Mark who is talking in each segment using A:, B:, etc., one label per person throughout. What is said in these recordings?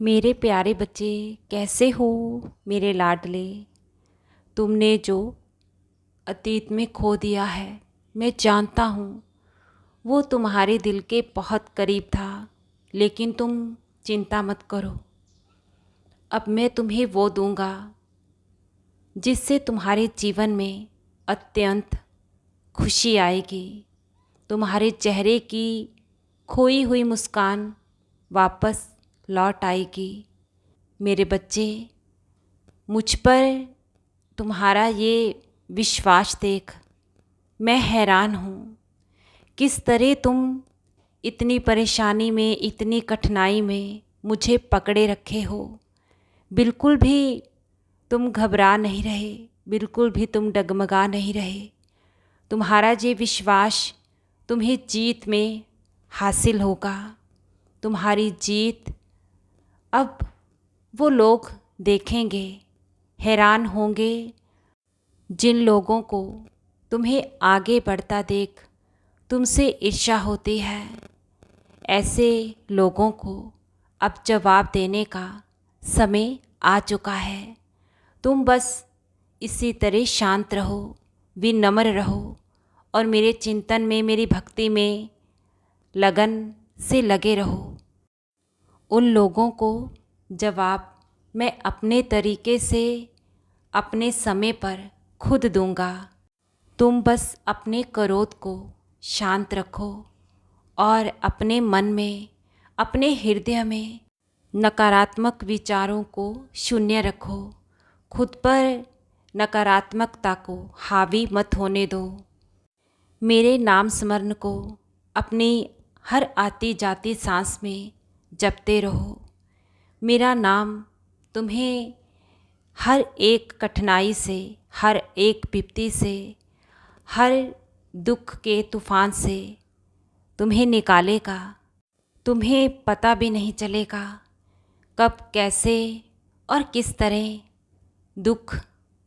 A: मेरे प्यारे बच्चे, कैसे हो मेरे लाडले। तुमने जो अतीत में खो दिया है, मैं जानता हूँ वो तुम्हारे दिल के बहुत करीब था। लेकिन तुम चिंता मत करो, अब मैं तुम्हें वो दूंगा जिससे तुम्हारे जीवन में अत्यंत खुशी आएगी। तुम्हारे चेहरे की खोई हुई मुस्कान वापस लौट आएगी। मेरे बच्चे, मुझ पर तुम्हारा ये विश्वास देख मैं हैरान हूँ। किस तरह तुम इतनी परेशानी में, इतनी कठिनाई में मुझे पकड़े रखे हो। बिल्कुल भी तुम घबरा नहीं रहे, बिल्कुल भी तुम डगमगा नहीं रहे। तुम्हारा ये विश्वास तुम्हें जीत में हासिल होगा। तुम्हारी जीत अब वो लोग देखेंगे, हैरान होंगे जिन लोगों को तुम्हें आगे बढ़ता देख तुमसे ईर्ष्या होती है। ऐसे लोगों को अब जवाब देने का समय आ चुका है। तुम बस इसी तरह शांत रहो, विनम्र रहो और मेरे चिंतन में, मेरी भक्ति में लगन से लगे रहो। उन लोगों को जवाब मैं अपने तरीके से, अपने समय पर खुद दूंगा। तुम बस अपने क्रोध को शांत रखो और अपने मन में, अपने हृदय में नकारात्मक विचारों को शून्य रखो। खुद पर नकारात्मकता को हावी मत होने दो। मेरे नाम स्मरण को अपनी हर आती जाती सांस में जपते रहो। मेरा नाम तुम्हें हर एक कठिनाई से, हर एक विपत्ति से, हर दुख के तूफान से तुम्हें निकालेगा। तुम्हें पता भी नहीं चलेगा कब, कैसे और किस तरह दुख,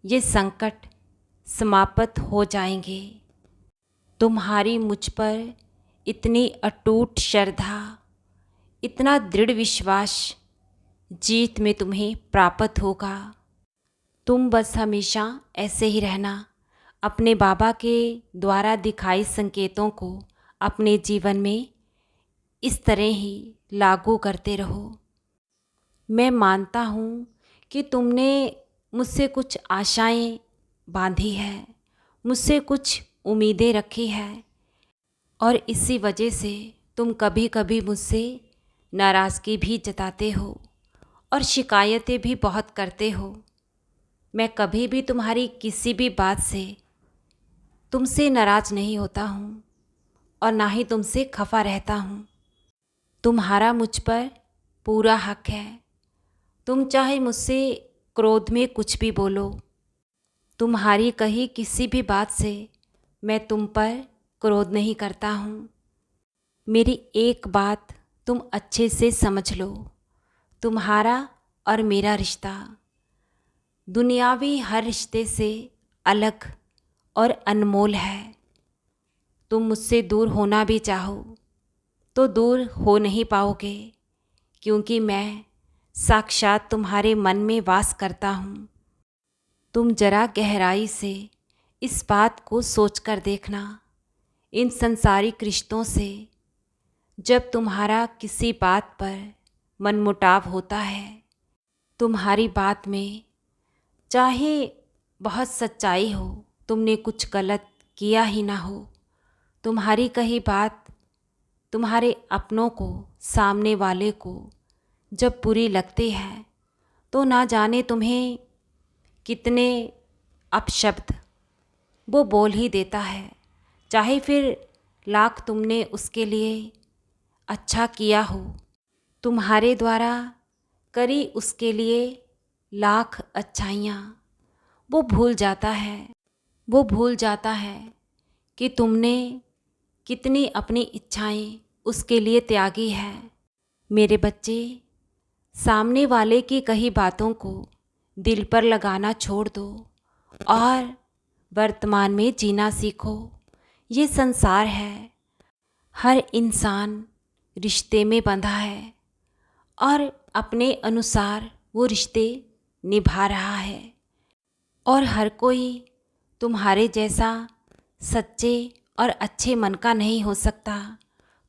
A: ये संकट समाप्त हो जाएंगे। तुम्हारी मुझ पर इतनी अटूट श्रद्धा, इतना दृढ़ विश्वास, जीत में तुम्हें प्राप्त होगा। तुम बस हमेशा ऐसे ही रहना। अपने बाबा के द्वारा दिखाई संकेतों को अपने जीवन में इस तरह ही लागू करते रहो। मैं मानता हूँ कि तुमने मुझसे कुछ आशाएं बांधी है, मुझसे कुछ उम्मीदें रखी है और इसी वजह से तुम कभी कभी मुझसे नाराज़गी भी जताते हो और शिकायतें भी बहुत करते हो। मैं कभी भी तुम्हारी किसी भी बात से तुमसे नाराज़ नहीं होता हूँ और ना ही तुमसे खफा रहता हूँ। तुम्हारा मुझ पर पूरा हक है। तुम चाहे मुझसे क्रोध में कुछ भी बोलो, तुम्हारी कही किसी भी बात से मैं तुम पर क्रोध नहीं करता हूँ। मेरी एक बात तुम अच्छे से समझ लो, तुम्हारा और मेरा रिश्ता दुनियावी हर रिश्ते से अलग और अनमोल है। तुम मुझसे दूर होना भी चाहो तो दूर हो नहीं पाओगे, क्योंकि मैं साक्षात तुम्हारे मन में वास करता हूँ। तुम जरा गहराई से इस बात को सोचकर देखना। इन संसारिक रिश्तों से जब तुम्हारा किसी बात पर मनमुटाव होता है, तुम्हारी बात में चाहे बहुत सच्चाई हो, तुमने कुछ गलत किया ही ना हो, तुम्हारी कही बात तुम्हारे अपनों को, सामने वाले को जब बुरी लगती है तो ना जाने तुम्हें कितने अपशब्द वो बोल ही देता है। चाहे फिर लाख तुमने उसके लिए अच्छा किया हो, तुम्हारे द्वारा करी उसके लिए लाख अच्छाइयाँ वो भूल जाता है। वो भूल जाता है कि तुमने कितनी अपनी इच्छाएं उसके लिए त्यागी है। मेरे बच्चे, सामने वाले की कही बातों को दिल पर लगाना छोड़ दो और वर्तमान में जीना सीखो। ये संसार है, हर इंसान रिश्ते में बंधा है और अपने अनुसार वो रिश्ते निभा रहा है। और हर कोई तुम्हारे जैसा सच्चे और अच्छे मन का नहीं हो सकता।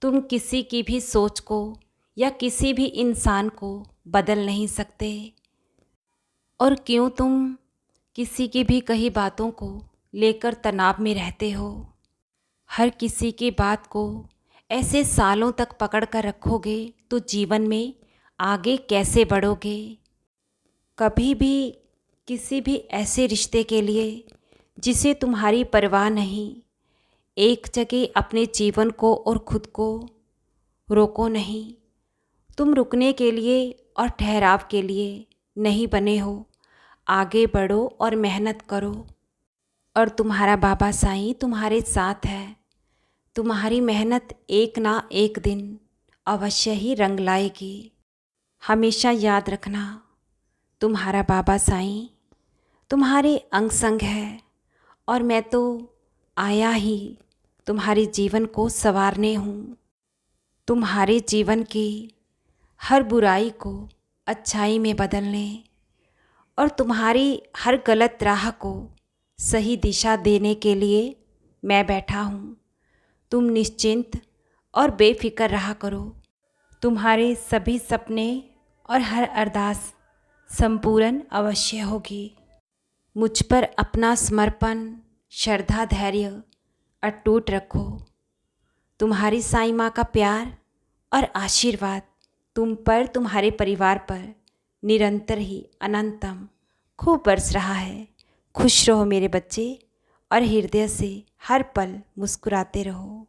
A: तुम किसी की भी सोच को या किसी भी इंसान को बदल नहीं सकते। और क्यों तुम किसी की भी कही बातों को लेकर तनाव में रहते हो? हर किसी की बात को ऐसे सालों तक पकड़ कर रखोगे तो जीवन में आगे कैसे बढ़ोगे? कभी भी किसी भी ऐसे रिश्ते के लिए जिसे तुम्हारी परवाह नहीं, एक जगह अपने जीवन को और खुद को रोको नहीं। तुम रुकने के लिए और ठहराव के लिए नहीं बने हो। आगे बढ़ो और मेहनत करो, और तुम्हारा बाबा साईं तुम्हारे साथ है। तुम्हारी मेहनत एक ना एक दिन अवश्य ही रंग लाएगी। हमेशा याद रखना, तुम्हारा बाबा साईं तुम्हारे अंग संग है, और मैं तो आया ही तुम्हारे जीवन को संवारने हूँ। तुम्हारे जीवन की हर बुराई को अच्छाई में बदलने और तुम्हारी हर गलत राह को सही दिशा देने के लिए मैं बैठा हूँ। तुम निश्चिंत और बेफिक्र रहा करो। तुम्हारे सभी सपने और हर अरदास संपूर्ण अवश्य होगी। मुझ पर अपना समर्पण, श्रद्धा, धैर्य अटूट रखो। तुम्हारी साईं माँ का प्यार और आशीर्वाद तुम पर, तुम्हारे परिवार पर निरंतर ही अनंतम खूब बरस रहा है। खुश रहो मेरे बच्चे, और हृदय से हर पल मुस्कुराते रहो।